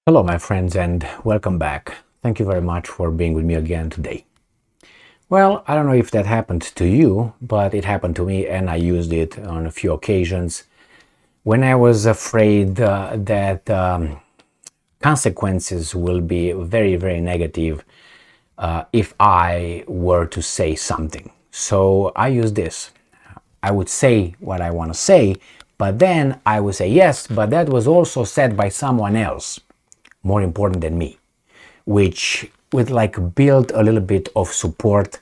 Hello, my friends, and welcome back. Thank you very much for being with me again today. Well, I don't know if that happened to you, but it happened to me, and I used it on a few occasions when I was afraid that consequences will be very, very negative if I were to say something. So I use this. I would say what I want to say, but then I would say yes, but that was also said by someone else more important than me, which would like build a little bit of support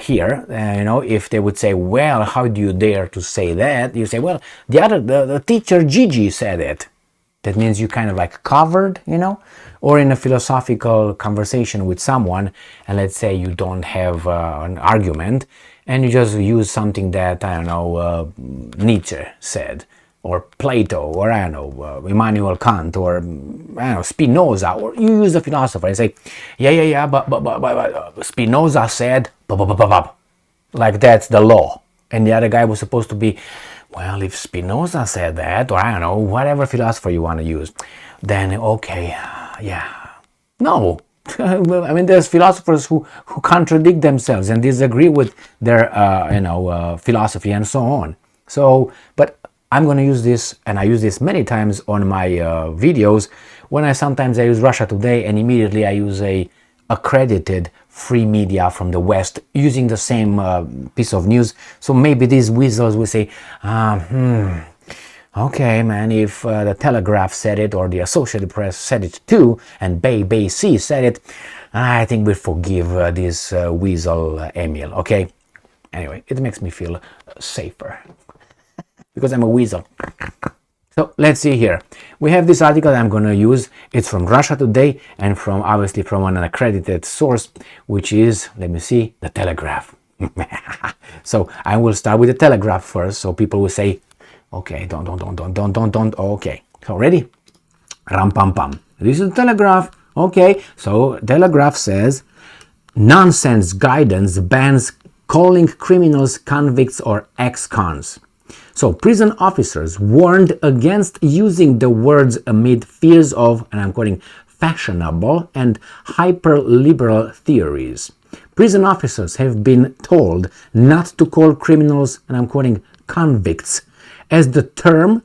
here. If they would say, well, how do you dare to say that? You say, well, the teacher Gigi said it. That means you kind of like covered, or in a philosophical conversation with someone, and let's say you don't have an argument, and you just use something that, I don't know, Nietzsche said, or Plato, or I don't know, Immanuel Kant, or I don't know, Spinoza, or you use the philosopher and say, yeah, but Spinoza said, like that's the law. And the other guy was supposed to be, well, if Spinoza said that, or I don't know, whatever philosopher you want to use, then okay, yeah. No. I mean, there's philosophers who contradict themselves and disagree with their, philosophy and so on. So, but I'm going to use this, and I use this many times on my videos, when sometimes I use Russia Today, and immediately I use a accredited free media from the West using the same piece of news. So maybe these weasels will say, okay, man, if the Telegraph said it, or the Associated Press said it too, and Bay C said it, I think we forgive this weasel Emil, okay? Anyway, it makes me feel safer because I'm a weasel. So let's see here. We have this article that I'm going to use. It's from Russia Today, and obviously from an accredited source, which is, let me see, the Telegraph. So I will start with the Telegraph first, so people will say, okay, don't. Okay, so ready? Ram pam pam. This is the Telegraph. Okay, so Telegraph says, nonsense guidance bans calling criminals convicts or ex-cons. So prison officers warned against using the words amid fears of, and I'm quoting, fashionable and hyper-liberal theories. Prison officers have been told not to call criminals, and I'm quoting, convicts, as the term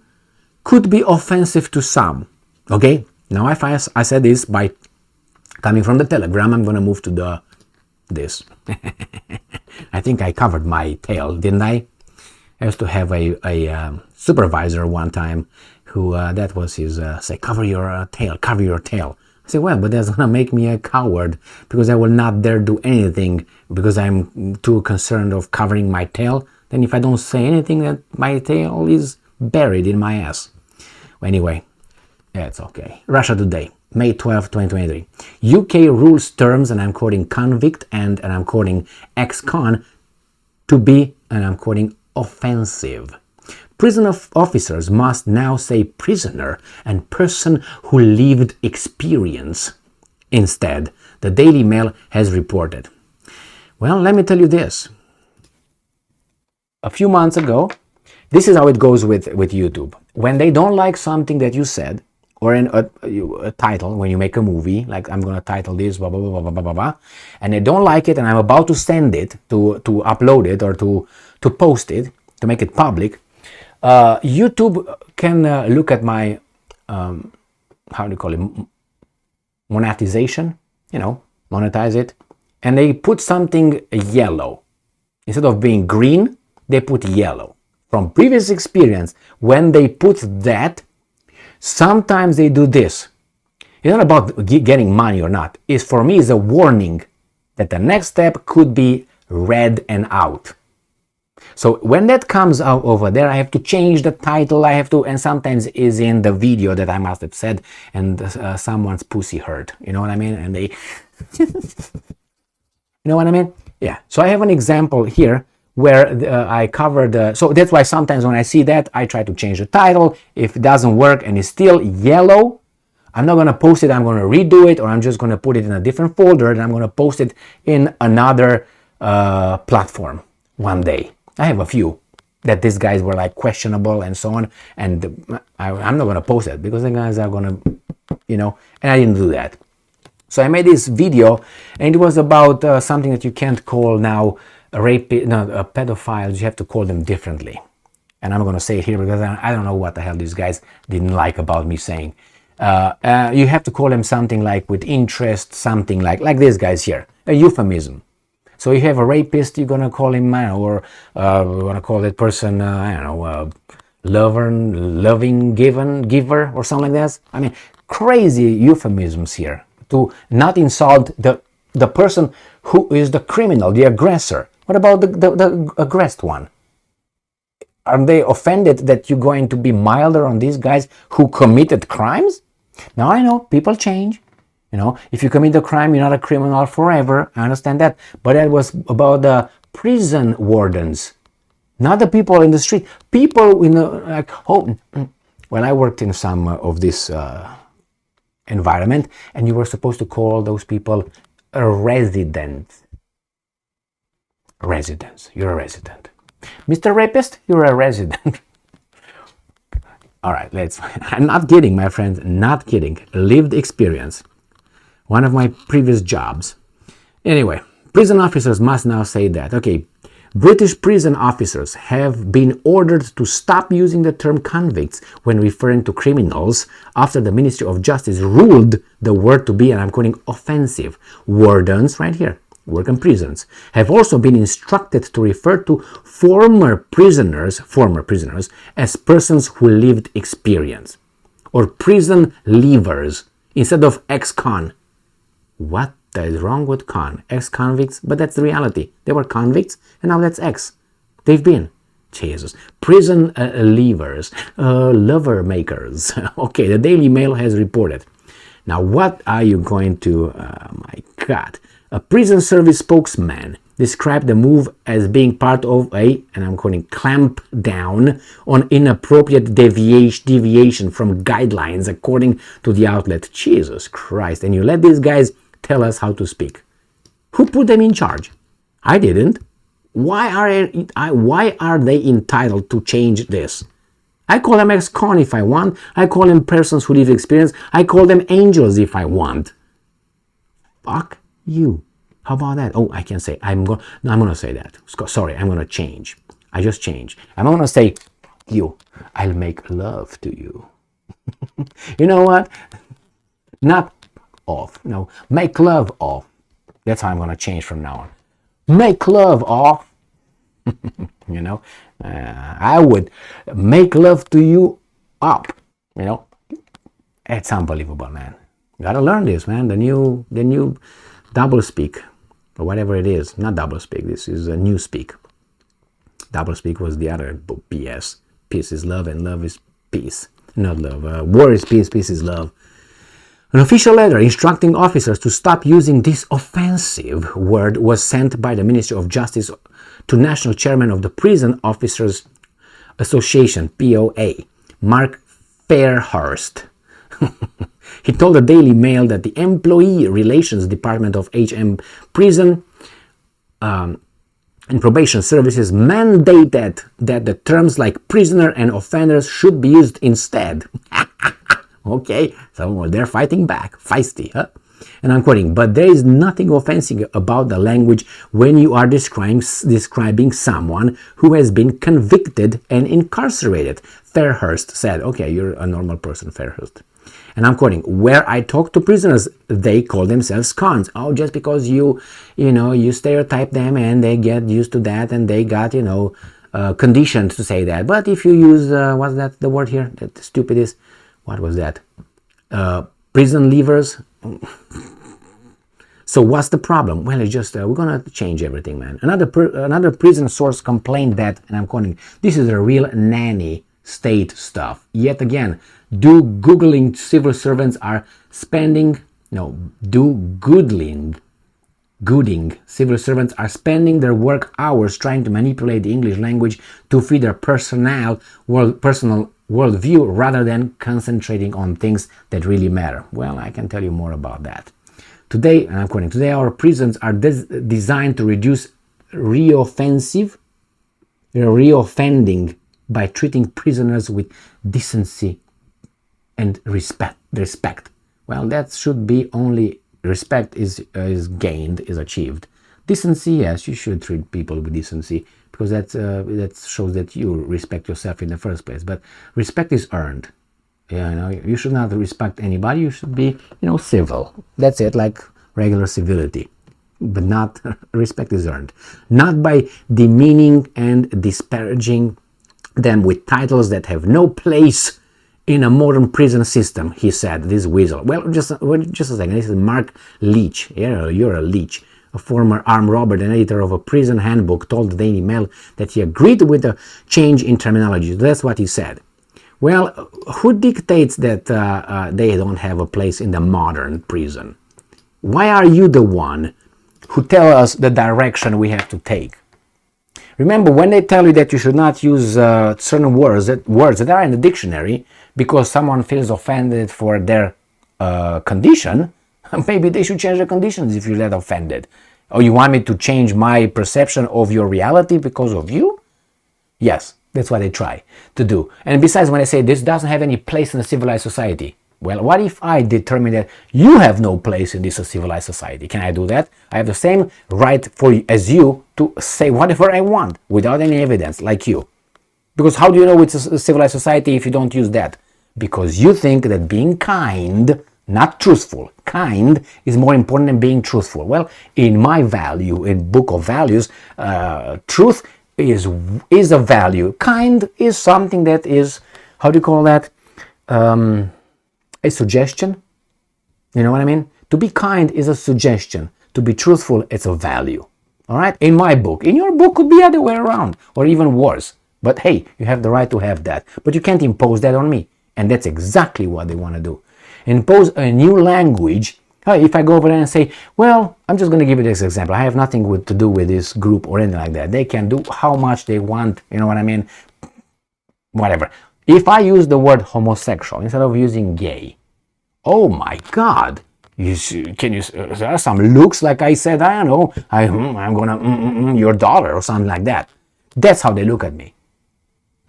could be offensive to some. Okay, now if I said this by coming from the Telegram, I'm going to move to this. I think I covered my tail, didn't I? I used to have a supervisor one time who, that was his, say, cover your tail. I said, well, but that's going to make me a coward because I will not dare do anything because I'm too concerned of covering my tail. Then if I don't say anything, that my tail is buried in my ass. Anyway, it's okay. Russia Today, May 12, 2023. UK rules terms, and I'm quoting, convict and I'm quoting, ex-con to be, and I'm quoting, offensive. Prison officers must now say prisoner and person who lived experience instead, the Daily Mail has reported. Well, let me tell you this. A few months ago, this is how it goes with YouTube. When they don't like something that you said, or in a title, when you make a movie, like I'm going to title this, blah, blah, blah, blah, blah, blah, blah, and they don't like it, and I'm about to send it, to upload it, or to post it, to make it public, YouTube can look at my, how do you call it, monetization, monetize it, and they put something yellow. Instead of being green, they put yellow. From previous experience, when they put that, sometimes they do this. It's not about getting money or not. For me, it's a warning that the next step could be red and out. So when that comes out over there, I have to change the title, and sometimes is in the video that I must have said, and someone's pussy hurt, you know what I mean? And they, you know what I mean? Yeah, so I have an example here where I covered, so that's why sometimes when I see that, I try to change the title. If it doesn't work and it's still yellow, I'm not going to post it, I'm going to redo it, or I'm just going to put it in a different folder, and I'm going to post it in another platform one day. I have a few that these guys were like questionable and so on, and I'm not going to post it because the guys are going to and I didn't do that. So I made this video, and it was about something that you can't call now a pedophiles. You have to call them differently. And I'm going to say it here because I don't know what the hell these guys didn't like about me saying. You have to call them something like with interest, something like these guys here, a euphemism. So you have a rapist, you're going to call him, or we're going to call that person, loving, giver, or something like that. I mean, crazy euphemisms here to not insult the person who is the criminal, the aggressor. What about the aggressed one? Are they offended that you're going to be milder on these guys who committed crimes? Now I know people change. If you commit a crime, you're not a criminal forever. I understand that. But that was about the prison wardens, not the people in the street. People in the when I worked in some of this environment, and you were supposed to call those people a resident. Residents. You're a resident. Mr. Rapist, you're a resident. All right, I'm not kidding, my friends, not kidding. Lived experience. One of my previous jobs. Anyway, prison officers must now say that. Okay, British prison officers have been ordered to stop using the term convicts when referring to criminals after the Ministry of Justice ruled the word to be, and I'm quoting, offensive. Wardens, right here, work in prisons, have also been instructed to refer to former prisoners as persons who lived experience, or prison leavers instead of ex-con. What is wrong with con? Ex-convicts? But that's the reality. They were convicts, and now that's ex. They've been. Jesus. Prison leavers, lover makers. Okay, the Daily Mail has reported. Now, what are you going to... my God. A prison service spokesman described the move as being part of and I'm quoting, clamp down on inappropriate deviation from guidelines, according to the outlet. Jesus Christ. And you let these guys tell us how to speak. Who put them in charge? I didn't. Why are they entitled to change this? I call them ex-con if I want. I call them persons who live experience. I call them angels if I want. Fuck you. How about that? Oh, I can say, I'm going to say that. Sorry, I'm going to change. I just changed. I'm going to say, you, I'll make love to you. You know what? Not off. No, make love off. That's how I'm going to change from now on. Make love off. I would make love to you up. It's unbelievable, man. Gotta learn this, man. The new doublespeak, or whatever it is. Not doublespeak. This is a Newspeak. Doublespeak was the other BS. Peace is love, and love is peace. Not love. War is peace. Peace is love. An official letter instructing officers to stop using this offensive word was sent by the Ministry of Justice to National Chairman of the Prison Officers Association, POA, Mark Fairhurst. He told the Daily Mail that the Employee Relations Department of HM Prison and Probation Services mandated that the terms like prisoner and offenders should be used instead. Okay, so they're fighting back, feisty, huh? And I'm quoting, but there is nothing offensive about the language when you are describing someone who has been convicted and incarcerated, Fairhurst said. Okay, you're a normal person, Fairhurst. And I'm quoting, where I talk to prisoners, they call themselves cons. Oh, just because you stereotype them and they get used to that and they got, conditioned to say that. But if you use, what's that, the word here? That stupid is, what was that? Prison leavers. So what's the problem? Well, it's just, we're going to change everything, man. Another prison source complained that, and I'm quoting, this is a real nanny state stuff. Yet again, googling civil servants are gooding civil servants are spending their work hours trying to manipulate the English language to feed their personal worldview rather than concentrating on things that really matter. Well, I can tell you more about that. Today, and I'm quoting, today our prisons are designed to reduce reoffending by treating prisoners with decency and respect. Well, that should be only respect is gained, is achieved. Decency, yes, you should treat people with decency, because that shows that you respect yourself in the first place. But respect is earned. You should not respect anybody. You should be, civil. That's it, like regular civility. But not respect is earned. Not by demeaning and disparaging them with titles that have no place in a modern prison system, he said, this weasel. Well, just a second. This is Mark Leach. Yeah, you're a leech. A former armed robber and editor of a prison handbook told the Daily Mail that he agreed with the change in terminology. That's what he said. Well, who dictates that they don't have a place in the modern prison? Why are you the one who tell us the direction we have to take? Remember, when they tell you that you should not use certain words that are in the dictionary because someone feels offended for their condition, maybe they should change the conditions if you're that offended. Or you want me to change my perception of your reality because of you? Yes, that's what they try to do. And besides, when I say this doesn't have any place in a civilized society, well, what if I determine that you have no place in this civilized society? Can I do that? I have the same right as you to say whatever I want without any evidence, like you. Because how do you know it's a civilized society if you don't use that? Because you think that being kind, not truthful, kind is more important than being truthful. Well, in my value, in Book of Values, truth is a value. Kind is something that is, how do you call that? A suggestion. You know what I mean? To be kind is a suggestion. To be truthful, it's a value. All right? In my book. In your book could be the other way around, or even worse. But hey, you have the right to have that. But you can't impose that on me. And that's exactly what they want to do. Impose a new language. If I go over there and say, well, I'm just going to give you this example. I have nothing to do with this group or anything like that. They can do how much they want. You know what I mean? Whatever. If I use the word homosexual instead of using gay, oh my God, can you some looks like I said, I don't know, I'm gonna your daughter or something like that. That's how they look at me.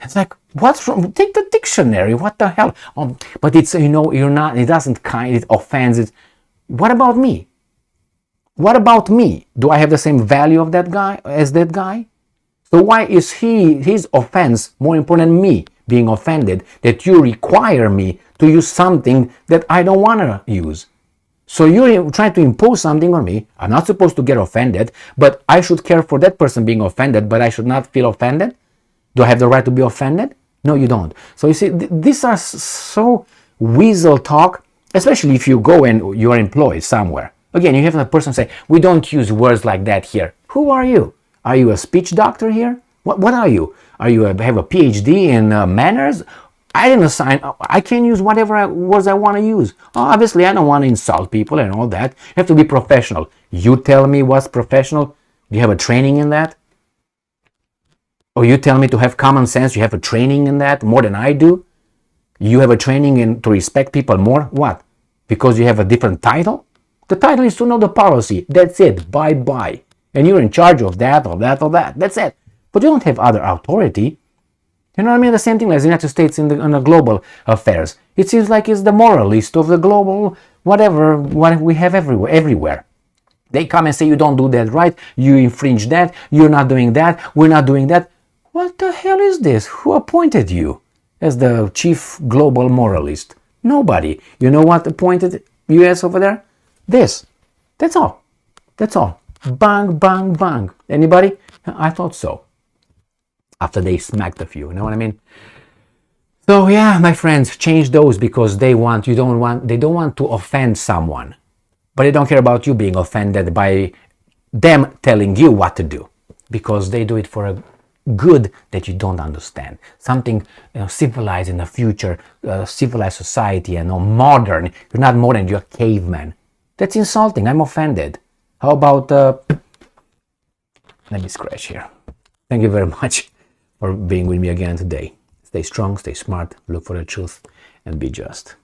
It's like, what's wrong? Take the dictionary. What the hell? But it's, you're not. It doesn't kind. It offends. It. What about me? What about me? Do I have the same value of that guy as that guy? So why is his offense more important than me being offended, that you require me to use something that I don't want to use? So you're trying to impose something on me. I'm not supposed to get offended, but I should care for that person being offended, but I should not feel offended? Do I have the right to be offended? No, you don't. So you see, these are so weasel talk, especially if you go and you're employed somewhere. Again, you have a person say, we don't use words like that here. Who are you? Are you a speech doctor here? What are you? Have a PhD in manners? I didn't assign. I can use whatever words I want to use. Obviously, I don't want to insult people and all that. You have to be professional. You tell me what's professional. Do you have a training in that? Or you tell me to have common sense. You have a training in that more than I do. You have a training in to respect people more. What? Because you have a different title? The title is to know the policy. That's it. Bye-bye. And you're in charge of that, or that, or that. That's it. But you don't have other authority. You know what I mean? The same thing as the United States in the global affairs. It seems like it's the moralist of the global whatever what we have everywhere. They come and say you don't do that right, you infringe that, you're not doing that, we're not doing that. What the hell is this? Who appointed you as the chief global moralist? Nobody. You know what appointed US over there? This. That's all. That's all. Bang, bang, bang. Anybody? I thought so. After they smacked a few, you know what I mean? So yeah, my friends, change those because they don't want to offend someone. But they don't care about you being offended by them telling you what to do. Because they do it for a good that you don't understand. Something civilized in the future, civilized society and modern. You're not modern, you're a caveman. That's insulting. I'm offended. How about let me scratch here. Thank you very much for being with me again today. Stay strong, stay smart, look for the truth, and be just.